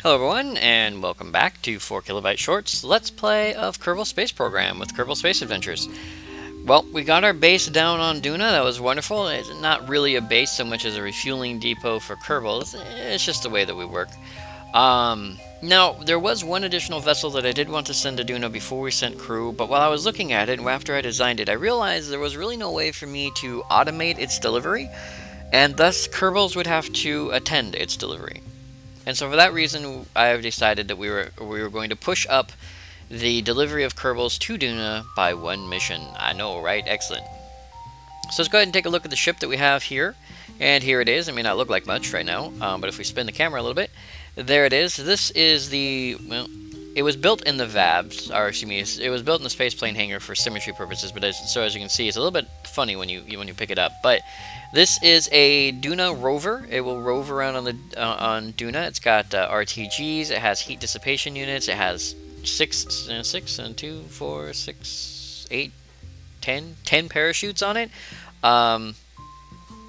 Hello everyone, and welcome back to 4KB Shorts Let's Play of Kerbal Space Program with Kerbal Space Adventures. Well, we got our base down on Duna. That was wonderful. It's not really a base so much as a refueling depot for Kerbals. It's just the way that we work. Now, there was one additional vessel that I did want to send to Duna before we sent crew, but while I was looking at it, after I designed it, I realized there was really no way for me to automate its delivery, and thus Kerbals would have to attend its delivery. And so for that reason, I have decided that we were going to push up the delivery of Kerbals to Duna by one mission. I know, right? Excellent. So let's go ahead and take a look at the ship that we have here. And here it is. It may not look like much right now, but if we spin the camera a little bit, there it is. This is the, well, it was built in the VABs, or excuse me, it was built in the spaceplane hangar for symmetry purposes, but as you can see, it's a little bit funny when you pick it up. But this is a Duna Rover. It will rove around on Duna. It's got RTGs. It has heat dissipation units. It has 10 parachutes on it,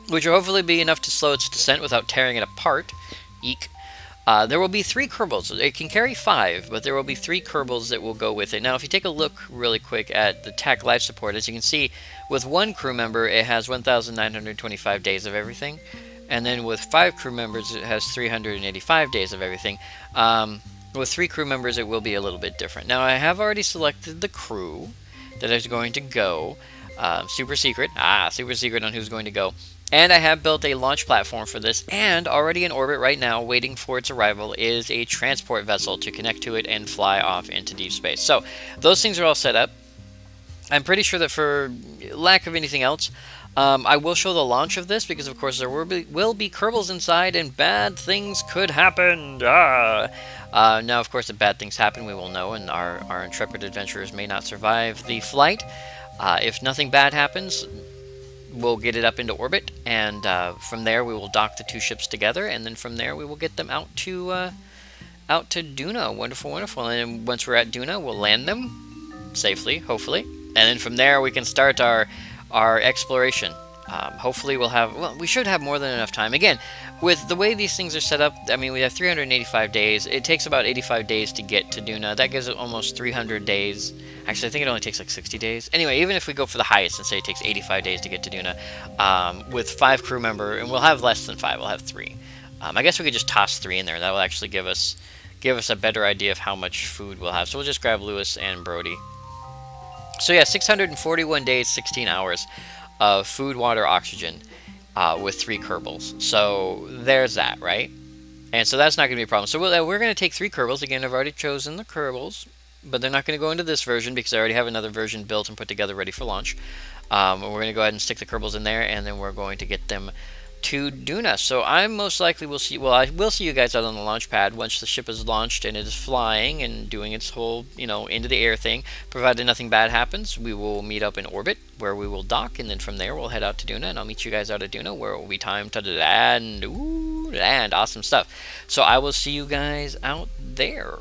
which will hopefully be enough to slow its descent without tearing it apart. Eek. There will be 3 Kerbals. It can carry 5, but there will be 3 Kerbals that will go with it. Now, if you take a look really quick at the TAC life support, as you can see, with 1 crew member, it has 1,925 days of everything. And then with 5 crew members, it has 385 days of everything. With 3 crew members, it will be a little bit different. Now, I have already selected the crew that is going to go. Super secret. Super secret on who's going to go. And I have built a launch platform for this, and already in orbit right now, waiting for its arrival, is a transport vessel to connect to it and fly off into deep space. So, those things are all set up. I'm pretty sure that for lack of anything else, I will show the launch of this, because of course there will be Kerbals inside, and bad things could happen. Now, of course, if bad things happen, we will know, and our intrepid adventurers may not survive the flight. If nothing bad happens, we'll get it up into orbit, and from there we will dock the 2 ships together, and then from there we will get them out to Duna. Wonderful, wonderful. And then once we're at Duna, we'll land them safely, hopefully, and then from there we can start our exploration. Hopefully we should have more than enough time. Again, with the way these things are set up, I mean, we have 385 days. It takes about 85 days to get to Duna. That gives it almost 300 days. Actually, I think it only takes like 60 days. Anyway, even if we go for the highest and say it takes 85 days to get to Duna, with 5 crew member, and we'll have less than 5, we'll have 3. I guess we could just toss 3 in there. That will actually give us a better idea of how much food we'll have. So we'll just grab Lewis and Brody. So yeah, 641 days, 16 hours of food, water, oxygen with 3 Kerbals. So there's that, right? And so that's not going to be a problem. So we're going to take 3 Kerbals. Again, I've already chosen the Kerbals, but they're not going to go into this version because I already have another version built and put together ready for launch. We're going to go ahead and stick the Kerbals in there, and then we're going to get them to Duna. So I most likely will see, well, I will see you guys out on the launch pad once the ship is launched and it is flying and doing its whole, into the air thing. Provided nothing bad happens, we will meet up in orbit where we will dock, and then from there we'll head out to Duna, and I'll meet you guys out at Duna where it will be time to land. Ooh, land, awesome stuff. So I will see you guys out there.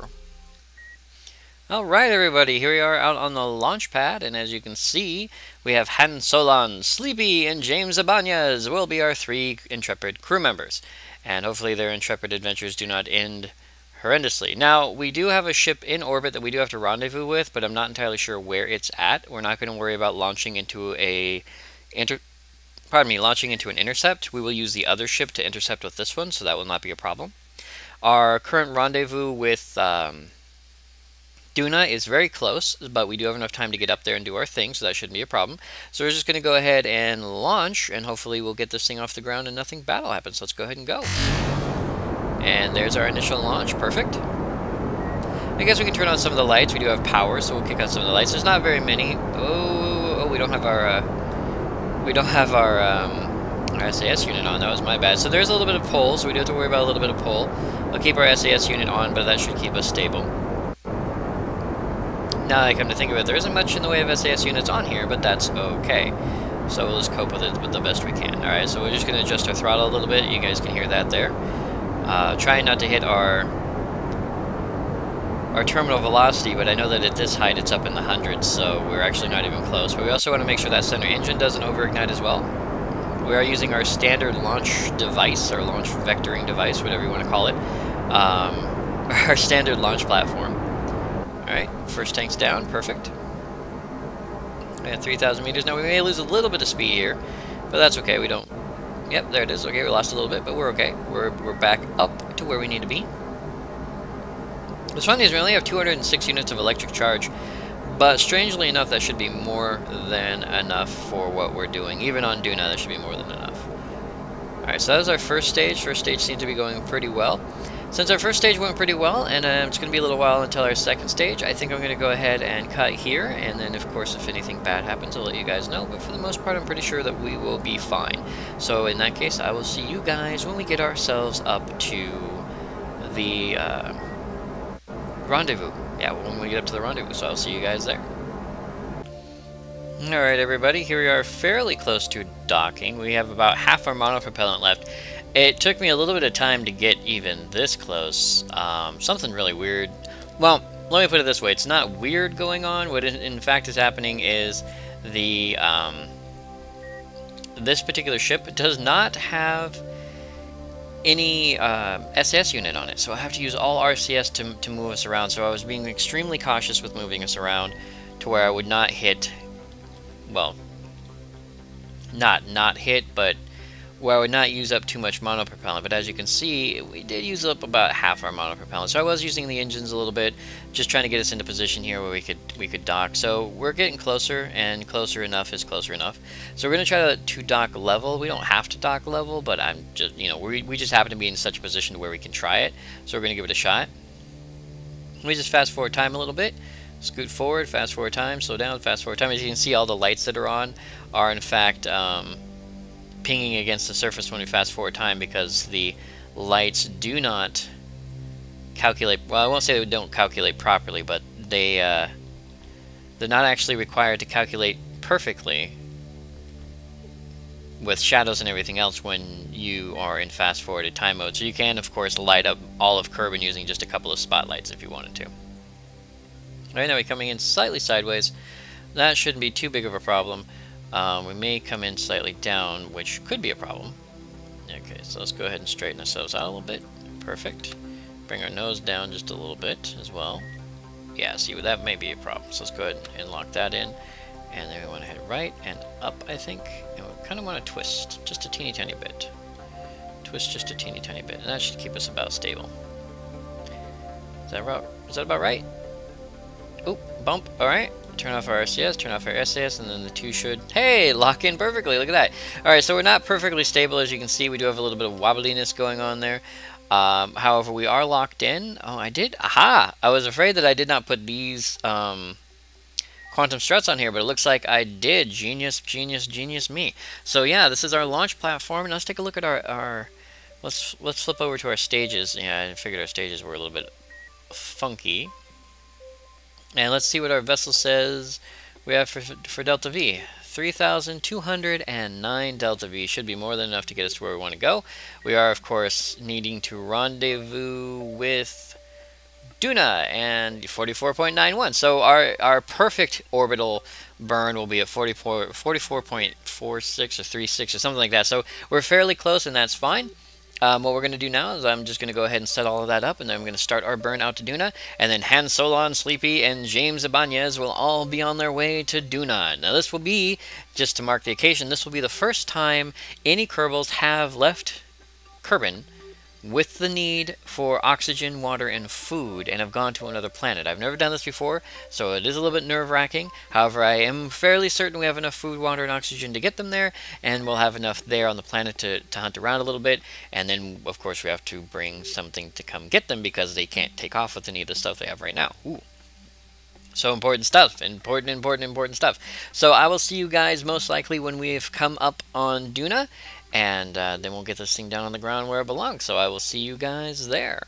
Alright everybody, here we are out on the launch pad, and as you can see, we have Han Solan, Sleepy, and James Ibanez will be our 3 intrepid crew members. And hopefully their intrepid adventures do not end horrendously. Now, we do have a ship in orbit that we do have to rendezvous with, but I'm not entirely sure where it's at. We're not going to worry about launching into an intercept. We will use the other ship to intercept with this one, so that will not be a problem. Our current rendezvous with Duna is very close, but we do have enough time to get up there and do our thing, so that shouldn't be a problem. So we're just going to go ahead and launch, and hopefully we'll get this thing off the ground and nothing bad will happen. So let's go ahead and go. And there's our initial launch. Perfect. I guess we can turn on some of the lights. We do have power, so we'll kick on some of the lights. There's not very many. Oh, we don't have our SAS unit on. That was my bad. So there's a little bit of pull, so we do have to worry about a little bit of pull. I'll keep our SAS unit on, but that should keep us stable. Now that I come to think of it, there isn't much in the way of SAS units on here, but that's okay. So we'll just cope with it the best we can. Alright, so we're just going to adjust our throttle a little bit. You guys can hear that there. Trying not to hit our terminal velocity, but I know that at this height it's up in the hundreds, so we're actually not even close. But we also want to make sure that center engine doesn't overignite as well. We are using our standard launch device, or launch vectoring device, whatever you want to call it. our standard launch platform. Alright, first tank's down, perfect. We got 3,000 meters. Now we may lose a little bit of speed here, but that's okay, we don't... Yep, there it is. Okay, we lost a little bit, but we're okay. We're back up to where we need to be. What's funny is we only have 206 units of electric charge, but strangely enough, that should be more than enough for what we're doing. Even on Duna, that should be more than enough. Alright, so that was our first stage. First stage seemed to be going pretty well. Since our first stage went pretty well, and it's going to be a little while until our second stage, I think I'm going to go ahead and cut here, and then of course if anything bad happens I'll let you guys know, but for the most part I'm pretty sure that we will be fine. So in that case, I will see you guys when we get ourselves up to the rendezvous. Yeah, when we get up to the rendezvous, so I'll see you guys there. Alright everybody, here we are fairly close to docking. We have about half our monopropellant left. It took me a little bit of time to get even this close. Something really weird. Well, let me put it this way. It's not weird going on. What in fact is happening is the this particular ship does not have any SAS unit on it. So I have to use all RCS to move us around. So I was being extremely cautious with moving us around to where I would not hit... Well, not hit, but where I would not use up too much monopropellant. But as you can see, we did use up about half our monopropellant. So I was using the engines a little bit, just trying to get us into position here where we could dock. So we're getting closer, and closer enough is closer enough. So we're going to try to dock level. We don't have to dock level, but I'm just, you know, we just happen to be in such a position to where we can try it. So we're going to give it a shot. We just fast forward time a little bit. Scoot forward, fast forward time, slow down, fast forward time. As you can see, all the lights that are on are in fact pinging against the surface when we fast forward time, because the lights do not calculate, well, I won't say they don't calculate properly, but they're not actually required to calculate perfectly with shadows and everything else when you are in fast forwarded time mode. So you can of course light up all of Kerbin using just a couple of spotlights if you wanted to. Alright, now we're coming in slightly sideways. That shouldn't be too big of a problem. We may come in slightly down, which could be a problem. Okay, so let's go ahead and straighten ourselves out a little bit. Perfect. Bring our nose down just a little bit as well. Yeah, see, that may be a problem. So let's go ahead and lock that in. And then we want to head right and up, I think. And we kind of want to twist just a teeny tiny bit. Twist just a teeny tiny bit. And that should keep us about stable. Is that about right? Oh, bump. Alright. Turn off our RCS, turn off our SAS, and then the two should, hey, lock in perfectly. Look at that. Alright, so we're not perfectly stable, as you can see. We do have a little bit of wobbliness going on there. However, we are locked in. Oh, I did? Aha! I was afraid that I did not put these quantum struts on here, but it looks like I did. Genius, genius, genius me. So yeah, this is our launch platform. And let's take a look at our let's flip over to our stages. Yeah, I figured our stages were a little bit funky. And let's see what our vessel says we have for Delta V. 3,209 Delta V. Should be more than enough to get us to where we want to go. We are, of course, needing to rendezvous with Duna and 44.91. So our perfect orbital burn will be at 44.46 or 36 or something like that. So we're fairly close, and that's fine. What we're going to do now is I'm just going to go ahead and set all of that up, and then I'm going to start our burn out to Duna, and then Han Solon, Sleepy, and James Ibanez will all be on their way to Duna. Now this will be, just to mark the occasion, this will be the first time any Kerbals have left Kerbin with the need for oxygen, water, and food, and have gone to another planet. I've never done this before, so it is a little bit nerve-wracking. However, I am fairly certain we have enough food, water, and oxygen to get them there, and we'll have enough there on the planet to hunt around a little bit, and then, of course, we have to bring something to come get them, because they can't take off with any of the stuff they have right now. Ooh. So important stuff. Important stuff. So I will see you guys most likely when we've come up on Duna, and then we'll get this thing down on the ground where it belongs. So I will see you guys there.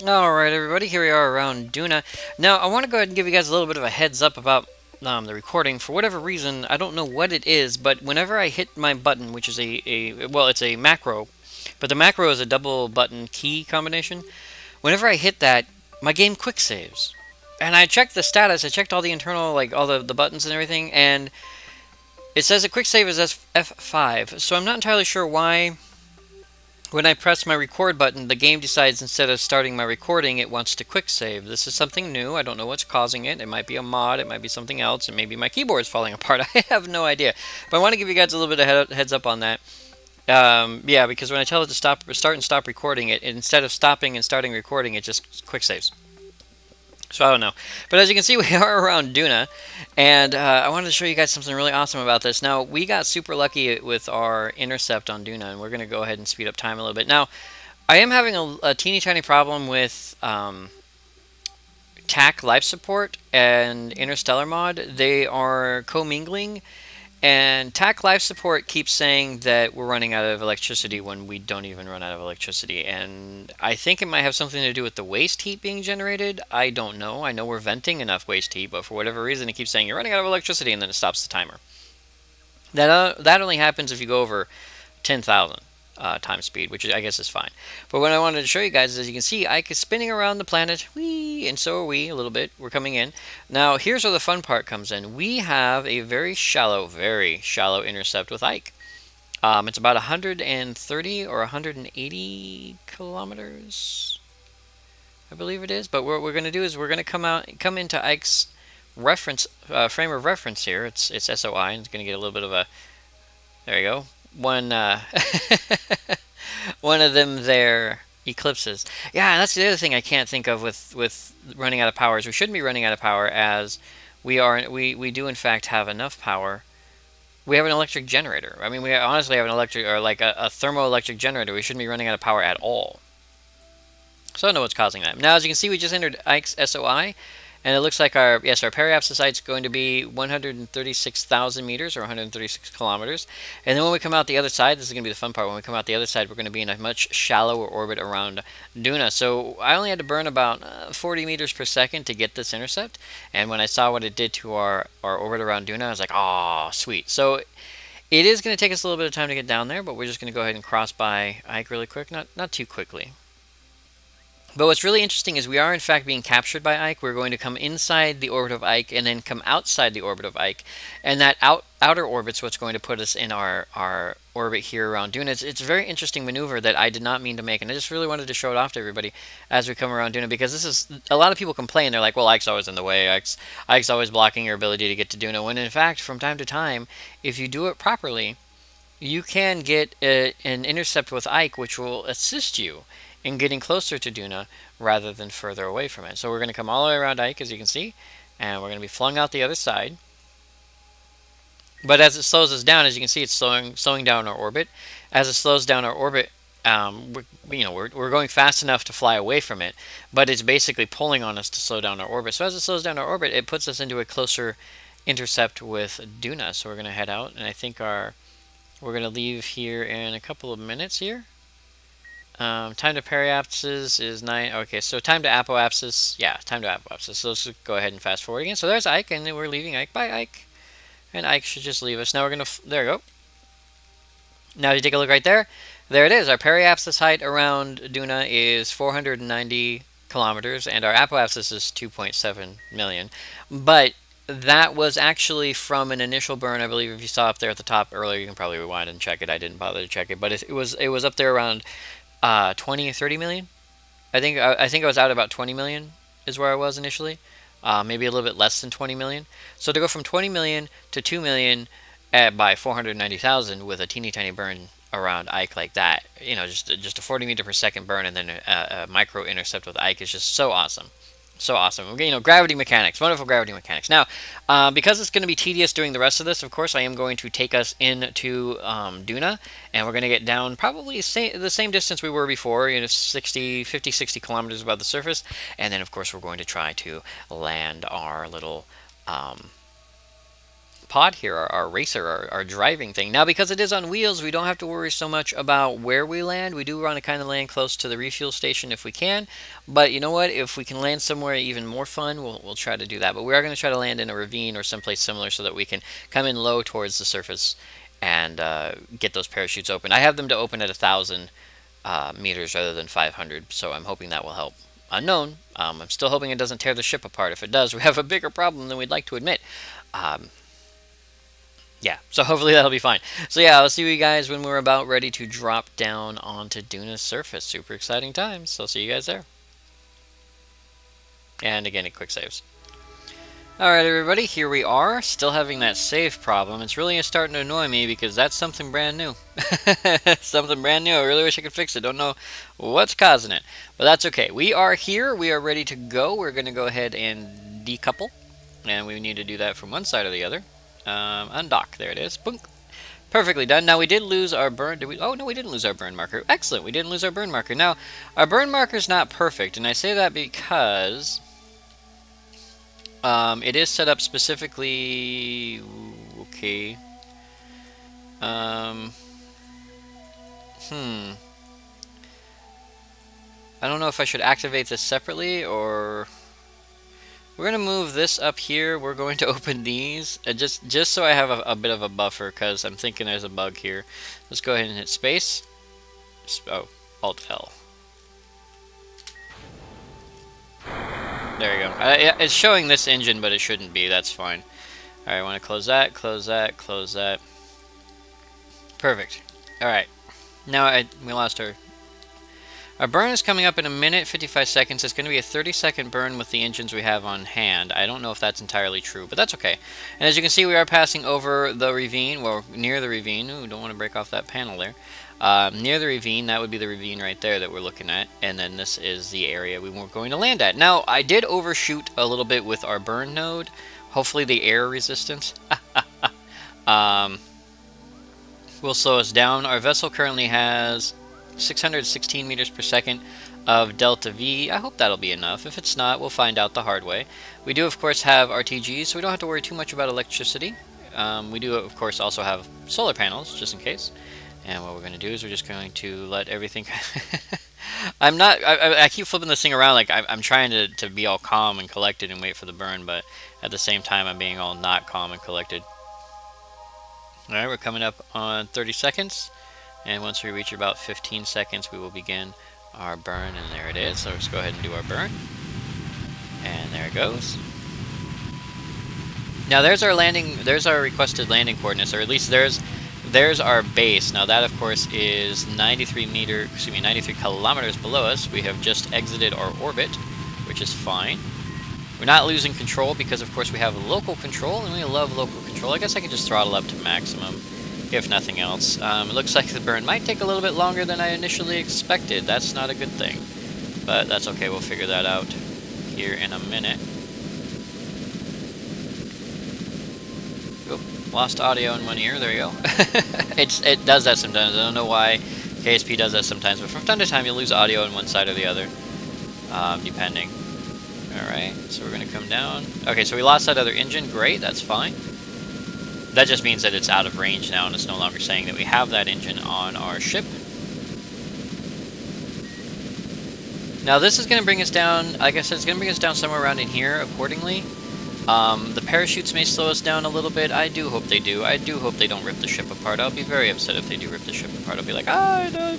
Alright everybody, here we are around Duna. Now I want to go ahead and give you guys a little bit of a heads up about the recording. For whatever reason, I don't know what it is, but whenever I hit my button, which is well, it's a macro, but the macro is a double button key combination. Whenever I hit that, my game quick saves. And I checked the status, I checked all the internal, like all the buttons and everything, and it says a quick save is F5, so I'm not entirely sure why when I press my record button, the game decides instead of starting my recording, it wants to quick save. This is something new. I don't know what's causing it. It might be a mod. It might be something else. And maybe my keyboard's falling apart. I have no idea. But I want to give you guys a little bit of heads up on that. Yeah, because when I tell it to start and stop recording, it instead of stopping and starting recording, it just quick saves. So I don't know. But as you can see, we are around Duna, and I wanted to show you guys something really awesome about this. Now, we got super lucky with our intercept on Duna, and we're going to go ahead and speed up time a little bit. Now, I am having a teeny tiny problem with TAC life support and interstellar mod. They are commingling. And TAC life support keeps saying that we're running out of electricity when we don't even run out of electricity. And I think it might have something to do with the waste heat being generated. I don't know. I know we're venting enough waste heat, but for whatever reason, it keeps saying you're running out of electricity, and then it stops the timer. That only happens if you go over 10,000 time speed, which I guess is fine. But what I wanted to show you guys is, as you can see, Ike is spinning around the planet, whee, and so are we a little bit. We're coming in. Now, here's where the fun part comes in. We have a very shallow intercept with Ike. It's about 130 or 180 kilometers, I believe it is. But what we're going to do is we're going to come into Ike's reference frame of reference here. It's SOI, and it's going to get a little bit of a, there you go. One one of them there eclipses. Yeah, that's the other thing I can't think of with running out of power is we shouldn't be running out of power, as we do in fact have enough power. We have an electric generator. I mean, we honestly have an electric, or like a thermoelectric generator. We shouldn't be running out of power at all. So I don't know what's causing that. Now, as you can see, we just entered Ike's SOI. And it looks like our periapsis site is going to be 136,000 meters, or 136 kilometers. And then when we come out the other side, this is going to be the fun part, when we come out the other side, we're going to be in a much shallower orbit around Duna. So I only had to burn about 40 meters per second to get this intercept. And when I saw what it did to our orbit around Duna, I was like, oh, sweet. So it is going to take us a little bit of time to get down there, but we're just going to go ahead and cross by Ike really quick, not too quickly. But what's really interesting is we are in fact being captured by Ike. We're going to come inside the orbit of Ike and then come outside the orbit of Ike. And that outer orbit's what's going to put us in our orbit here around Duna. It's a very interesting maneuver that I did not mean to make. And I just really wanted to show it off to everybody as we come around Duna, because this is, a lot of people complain. They're like, well, Ike's always in the way. Ike's always blocking your ability to get to Duna. When in fact, from time to time, if you do it properly, you can get an intercept with Ike which will assist you in getting closer to Duna rather than further away from it. So we're going to come all the way around Ike, as you can see, and we're going to be flung out the other side. But as it slows us down, as you can see, it's slowing down our orbit. As it slows down our orbit, we're going fast enough to fly away from it, but it's basically pulling on us to slow down our orbit. So as it slows down our orbit, it puts us into a closer intercept with Duna. So we're going to head out, and I think we're going to leave here in a couple of minutes here. Time to periapsis is 9. Okay, so time to apoapsis. Yeah, time to apoapsis. So let's go ahead and fast forward again. So there's Ike, and then we're leaving Ike. Bye, Ike. And Ike should just leave us. Now we're going to... There we go. Now if you take a look right there. There it is. Our periapsis height around Duna is 490 kilometers, and our apoapsis is 2.7 million. But that was actually from an initial burn. I believe if you saw up there at the top earlier, you can probably rewind and check it. I didn't bother to check it. But it was up there around 20 or 30 million. I think I was out about 20 million is where I was initially. Maybe a little bit less than 20 million. So to go from 20 million to 2 million by 490,000 with a teeny tiny burn around Ike like that, just a 40 meter per second burn and then a micro intercept with Ike is just so awesome. So awesome. Gravity mechanics. Wonderful gravity mechanics. Now, because it's going to be tedious doing the rest of this, of course, I am going to take us into Duna, and we're going to get down probably the same distance we were before, 50, 60 kilometers above the surface, and then, of course, we're going to try to land our little pod here, our racer, our driving thing. Now, because it is on wheels, we don't have to worry so much about where we land. We do want to kind of land close to the refuel station if we can, but you know what? If we can land somewhere even more fun, we'll try to do that. But we are going to try to land in a ravine or someplace similar so that we can come in low towards the surface and get those parachutes open. I have them to open at 1,000 meters rather than 500, so I'm hoping that will help. Unknown. I'm still hoping it doesn't tear the ship apart. If it does, we have a bigger problem than we'd like to admit. Yeah, so hopefully that'll be fine. So yeah, I'll see you guys when we're about ready to drop down onto Duna's surface. Super exciting times. So I'll see you guys there. And again, it quick saves. Alright everybody, here we are, still having that save problem. It's really starting to annoy me because that's something brand new. Something brand new, I really wish I could fix it. Don't know what's causing it. But that's okay. We are here, we are ready to go. We're going to go ahead and decouple. And we need to do that from one side or the other. Undock, there it is. Boom. Perfectly done. Now we did lose our burn. Did we? Oh no, we didn't lose our burn marker. Excellent, we didn't lose our burn marker. Now, our burn marker is not perfect, and I say that because it is set up specifically. Okay. I don't know if I should activate this separately or. We're going to move this up here. We're going to open these just so I have a bit of a buffer because I'm thinking there's a bug here. Let's go ahead and hit space. Oh, Alt L. There we go. It's showing this engine, but it shouldn't be. That's fine. Alright, I want to close that, close that, close that. Perfect. Alright. Now we lost our burn is coming up in a minute, 55 seconds. It's going to be a 30-second burn with the engines we have on hand. I don't know if that's entirely true, but that's okay. And as you can see, we are passing over the ravine, well, near the ravine. Ooh, don't want to break off that panel there. Near the ravine, that would be the ravine right there that we're looking at. And then this is the area we were going to land at. Now, I did overshoot a little bit with our burn node. Hopefully the air resistance will slow us down. Our vessel currently has 616 meters per second of delta V. I hope that'll be enough. If it's not, we'll find out the hard way. We do, of course, have RTGs, so we don't have to worry too much about electricity. We do, of course, also have solar panels, just in case. And what we're going to do is we're just going to let everything... I keep flipping this thing around, like I'm trying to be all calm and collected and wait for the burn, but at the same time I'm being all not calm and collected. Alright, we're coming up on 30 seconds. And once we reach about 15 seconds, we will begin our burn, and there it is. So let's go ahead and do our burn. And there it goes. Now there's our landing, there's our requested landing coordinates, or at least there's our base. Now that, of course, is 93 kilometers below us. We have just exited our orbit, which is fine. We're not losing control because, of course, we have local control, and we love local control. I guess I can just throttle up to maximum. If nothing else. It looks like the burn might take a little bit longer than I initially expected. That's not a good thing. But that's okay, we'll figure that out here in a minute. Oop, lost audio in one ear, there you go. It does that sometimes. I don't know why KSP does that sometimes, but from time to time you'll lose audio on one side or the other. Depending. Alright, so we're going to come down. Okay, so we lost that other engine. Great, that's fine. That just means that it's out of range now, and it's no longer saying that we have that engine on our ship. Now this is going to bring us down, like I said, it's going to bring us down somewhere around in here accordingly. The parachutes may slow us down a little bit. I do hope they do. I do hope they don't rip the ship apart. I'll be very upset if they do rip the ship apart. I'll be like, ah, no,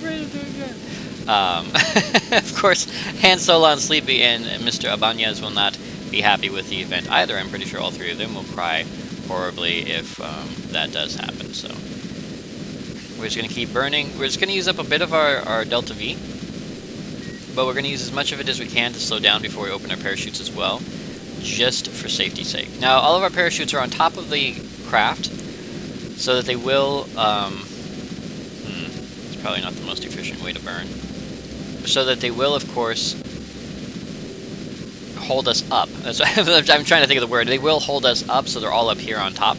of course, Han Solo and Sleepy and Mr. Abanez will not be happy with the event either. I'm pretty sure all three of them will cry horribly if that does happen. So we're just going to keep burning. We're just going to use up a bit of our delta V, but we're going to use as much of it as we can to slow down before we open our parachutes as well, just for safety's sake. Now all of our parachutes are on top of the craft, so that they will it's probably not the most efficient way to burn, so that they will, of course, hold us up. I'm trying to think of the word. They will hold us up, so they're all up here on top.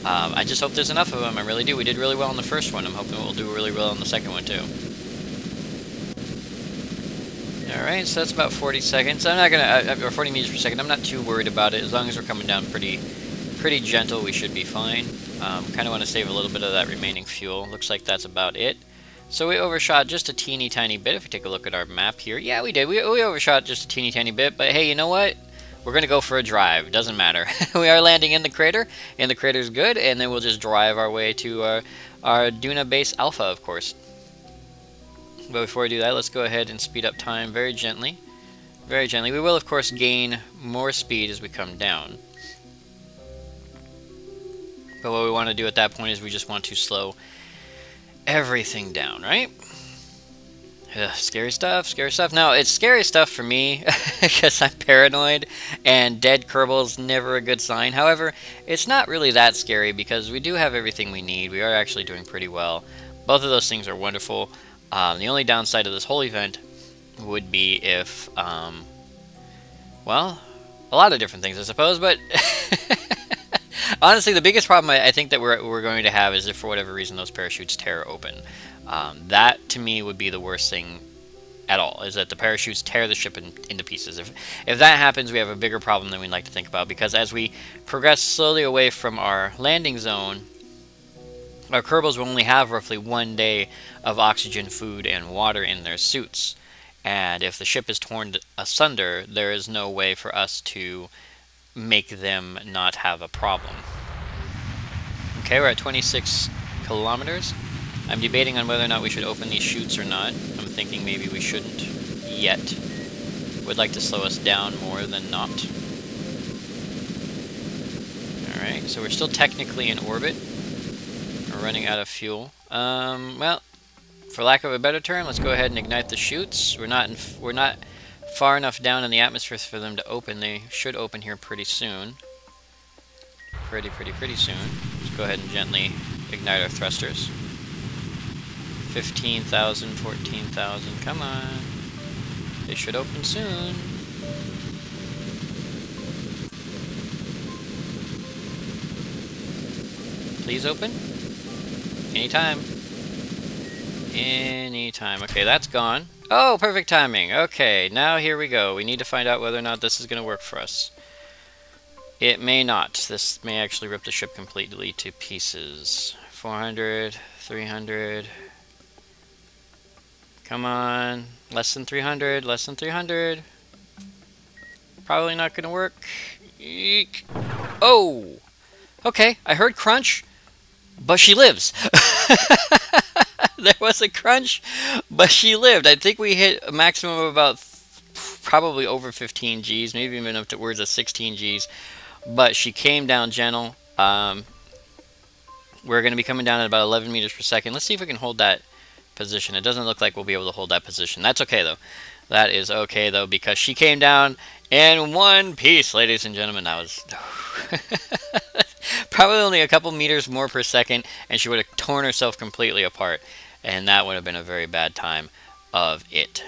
I just hope there's enough of them. I really do. We did really well in the first one. I'm hoping we'll do really well in the second one too. Alright, so that's about 40 seconds. I'm not gonna, or 40 meters per second. I'm not too worried about it. As long as we're coming down pretty gentle, we should be fine. Kind of want to save a little bit of that remaining fuel. Looks like that's about it. So we overshot just a teeny tiny bit. If we take a look at our map here, yeah, we did. We overshot just a teeny tiny bit, but hey, you know what? We're going to go for a drive. It doesn't matter. We are landing in the crater, and the crater's good, and then we'll just drive our way to our Duna base Alpha, of course. But before we do that, let's go ahead and speed up time very gently. Very gently. We will, of course, gain more speed as we come down. But what we want to do at that point is we just want to slow everything down, right? Ugh, scary stuff, scary stuff. Now, it's scary stuff for me because I'm paranoid, and dead Kerbals never a good sign. However, it's not really that scary because we do have everything we need. We are actually doing pretty well. Both of those things are wonderful. The only downside of this whole event would be if, well, a lot of different things, I suppose, but honestly, the biggest problem I think that we're going to have is if, for whatever reason, those parachutes tear open. That, to me, would be the worst thing at all, is that the parachutes tear the ship into pieces. If that happens, we have a bigger problem than we'd like to think about, because as we progress slowly away from our landing zone, our Kerbals will only have roughly 1 day of oxygen, food, and water in their suits. And if the ship is torn asunder, there is no way for us to make them not have a problem. Okay, we're at 26 kilometers. I'm debating on whether or not we should open these chutes or not. I'm thinking maybe we shouldn't yet. Would like to slow us down more than not. Alright, so we're still technically in orbit. We're running out of fuel. Well, for lack of a better term, let's go ahead and ignite the chutes. We're not far enough down in the atmosphere for them to open. They should open here pretty soon. Pretty soon. Let's go ahead and gently ignite our thrusters. 15,000, 14,000, come on. They should open soon. Please open. Anytime. Anytime. Okay, that's gone. Oh, perfect timing. Okay, now here we go. We need to find out whether or not this is going to work for us. It may not. This may actually rip the ship completely to pieces. 400, 300... Come on. Less than 300. Less than 300. Probably not going to work. Eek. Oh! Okay, I heard crunch, but she lives. There was a crunch, but she lived. I think we hit a maximum of about probably over 15 Gs, maybe even up towards 16 Gs. But she came down gentle. We're going to be coming down at about 11 meters per second. Let's see if we can hold that position. It doesn't look like we'll be able to hold that position. That's okay, though. That is okay, though, because she came down in one piece, ladies and gentlemen. That was probably only a couple meters more per second, and she would have torn herself completely apart, and that would have been a very bad time of it.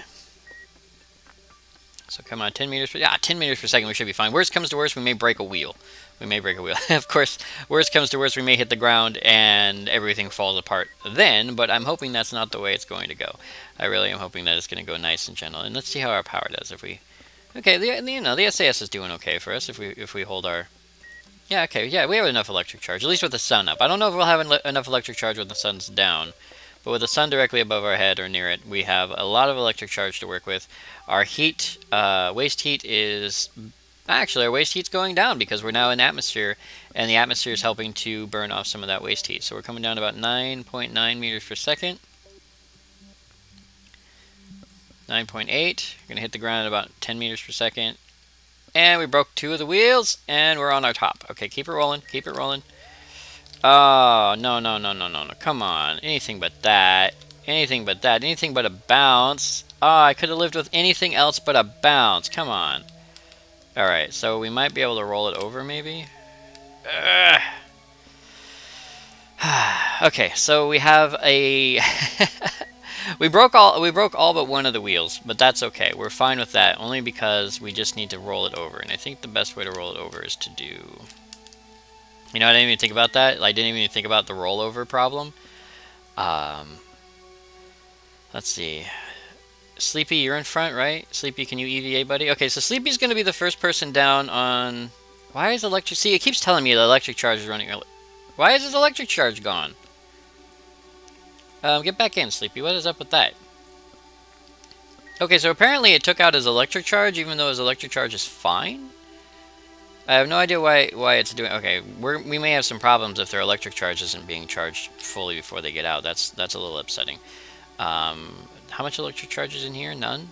So come on, 10 meters per... Yeah, 10 meters per second, we should be fine. Worst comes to worst, we may break a wheel. We may break a wheel. Of course, worst comes to worst, we may hit the ground and everything falls apart then, but I'm hoping that's not the way it's going to go. I really am hoping that it's going to go nice and gentle. And let's see how our power does if we... Okay, the SAS is doing okay for us if we hold our... Yeah, okay, yeah, we have enough electric charge, at least with the sun up. I don't know if we'll have enough electric charge when the sun's down, but with the sun directly above our head or near it, we have a lot of electric charge to work with. Our heat, waste heat is... Actually, our waste heat's going down because we're now in atmosphere, and the atmosphere is helping to burn off some of that waste heat. So we're coming down to about 9.9 meters per second. 9.8. We're going to hit the ground at about 10 meters per second. And we broke 2 of the wheels, and we're on our top. Okay, keep it rolling, keep it rolling. Oh, no. Come on. Anything but that. Anything but that. Anything but a bounce. Oh, I could have lived with anything else but a bounce. Come on. Alright, so we might be able to roll it over, maybe? Okay, so we have a... we broke all but one of the wheels, but that's okay. We're fine with that, only because we just need to roll it over. And I think the best way to roll it over is to do... You know, I didn't even think about that. I didn't even think about the rollover problem. Let's see... Sleepy, you're in front, right? Sleepy, can you EVA, buddy? Okay, so Sleepy's going to be the first person down on... Why is electric... See, it keeps telling me the electric charge is running... Why is his electric charge gone? Get back in, Sleepy. What is up with that? Okay, so apparently it took out his electric charge, even though his electric charge is fine? I have no idea why it's doing... Okay, we may have some problems if their electric charge isn't being charged fully before they get out. That's a little upsetting. How much electric charge is in here? None?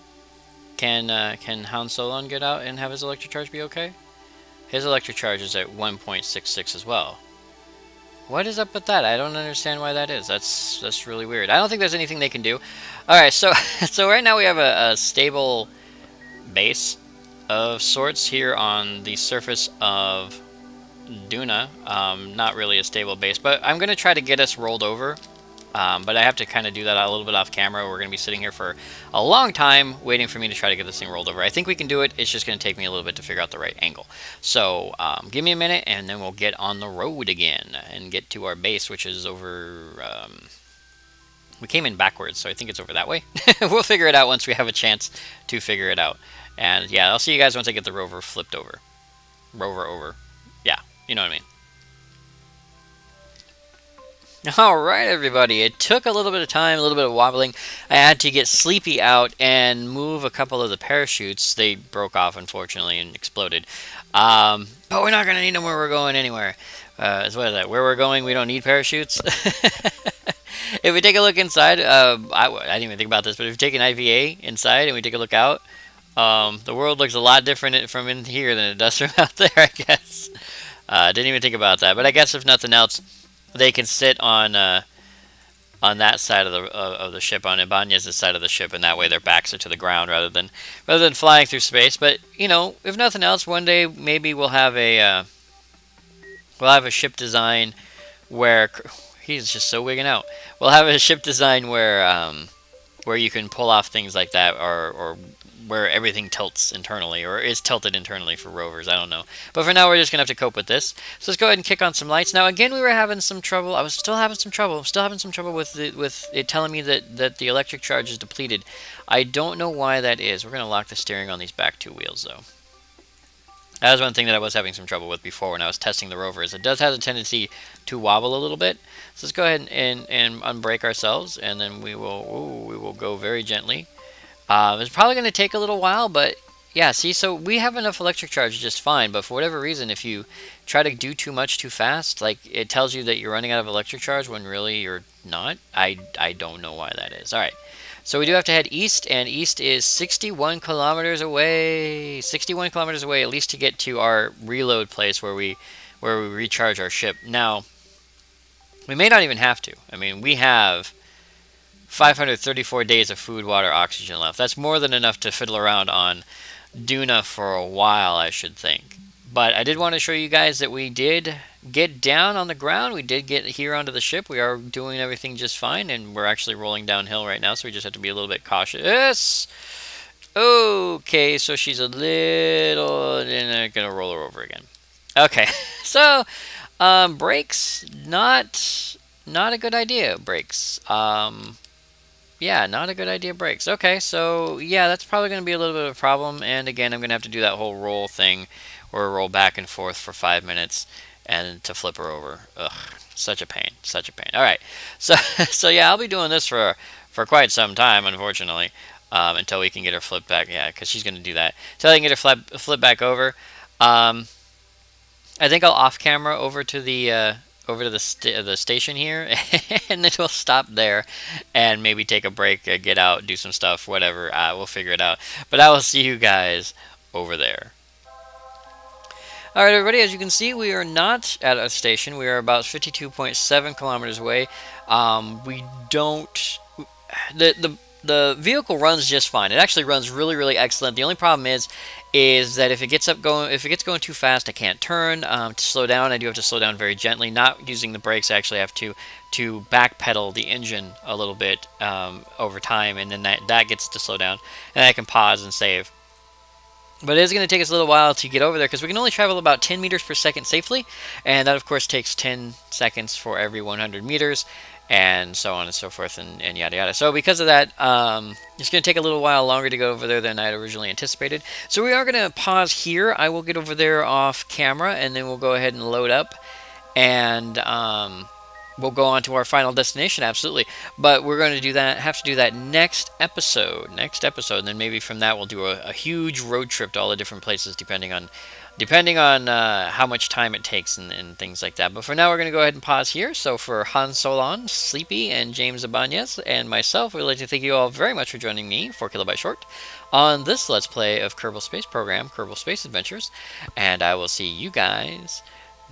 Can Han Solon get out and have his electric charge be okay? His electric charge is at 1.66 as well. What is up with that? I don't understand why that is. That's really weird. I don't think there's anything they can do. Alright, so so right now we have a stable base of sorts here on the surface of Duna. Not really a stable base, but I'm going to try to get us rolled over. But I have to kind of do that a little bit off camera. We're going to be sitting here for a long time waiting for me to try to get this thing rolled over. I think we can do it. It's just going to take me a little bit to figure out the right angle. So give me a minute and then we'll get on the road again and get to our base, which is over... we came in backwards, so I think it's over that way. We'll figure it out once we have a chance to figure it out. And yeah, I'll see you guys once I get the rover flipped over. Rover over. Yeah, you know what I mean. Alright everybody, it took a little bit of time, a little bit of wobbling. I had to get Sleepy out and move a couple of the parachutes. They broke off unfortunately and exploded. But we're not going to need them where we're going anywhere. What is that? Where we're going, we don't need parachutes. If we take a look inside, I didn't even think about this, but if we take an IVA inside and we take a look out, the world looks a lot different from in here than it does from out there, I guess. Didn't even think about that, but I guess if nothing else, they can sit on that side of the ship, on Ibanez's side of the ship, and that way their backs are to the ground rather than flying through space. But you know, if nothing else, one day maybe we'll have a ship design where he's just so wigging out. We'll have a ship design where you can pull off things like that, or where everything tilts internally, or is tilted internally for rovers. I don't know. But for now, we're just going to have to cope with this. So let's go ahead and kick on some lights. Now, again, we were having some trouble. I was still having some trouble. I'm still having some trouble with it telling me that the electric charge is depleted. I don't know why that is. We're going to lock the steering on these back two wheels, though. That was one thing that I was having some trouble with before when I was testing the rover, is it does have a tendency to wobble a little bit. So let's go ahead and unbrake ourselves, and then we will go very gently. It's probably going to take a little while, but yeah, see, so we have enough electric charge just fine, but for whatever reason, if you try to do too much too fast, like, it tells you that you're running out of electric charge when really you're not. I don't know why that is. Alright, so we do have to head east, and east is 61 kilometers away. 61 kilometers away, at least, to get to our reload place where we recharge our ship. Now, we may not even have to. I mean, we have 534 days of food, water, oxygen left. That's more than enough to fiddle around on Duna for a while, I should think. But I did want to show you guys that we did get down on the ground. We did get here onto the ship. We are doing everything just fine, and we're actually rolling downhill right now, so we just have to be a little bit cautious. Okay, so she's a little... and I'm going to roll her over again. Okay, so brakes, not a good idea, brakes. Yeah, not a good idea, brakes. Okay, so yeah, that's probably going to be a little bit of a problem. And again, I'm going to have to do that whole roll thing, or roll back and forth for 5 minutes, and to flip her over. Ugh, such a pain, such a pain. All right, so yeah, I'll be doing this for quite some time, unfortunately, until we can get her flipped back. Yeah, because she's going to do that until I can get her flip back over. I think I'll off camera over to the station here, and then we'll stop there and maybe take a break, get out, do some stuff, whatever. We'll figure it out. But I will see you guys over there. Alright everybody, as you can see, we are not at a station. We are about 52.7 kilometers away. We don't... The vehicle runs just fine. It actually runs really, really excellent. The only problem is that if it gets going too fast, I can't turn. To slow down, I do have to slow down very gently. Not using the brakes, I actually have to backpedal the engine a little bit over time, and then that gets to slow down, and I can pause and save. But it is going to take us a little while to get over there, because we can only travel about 10 meters per second safely, and that of course takes 10 seconds for every 100 meters, and so on and so forth, and yada yada. So because of that, it's going to take a little while longer to go over there than I had originally anticipated. So we are going to pause here. I will get over there off camera, and then we'll go ahead and load up, and we'll go on to our final destination, absolutely. But we're going to have to do that next episode, and then maybe from that we'll do a huge road trip to all the different places, depending on how much time it takes and things like that. But for now, we're going to go ahead and pause here. So for Han Solon, Sleepy, and James Ibanez, and myself, we'd like to thank you all very much for joining me, 4KB Short, on this Let's Play of Kerbal Space Program, Kerbal Space Adventures, and I will see you guys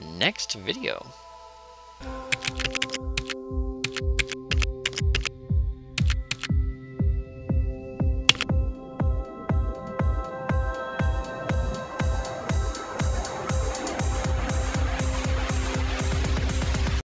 next video.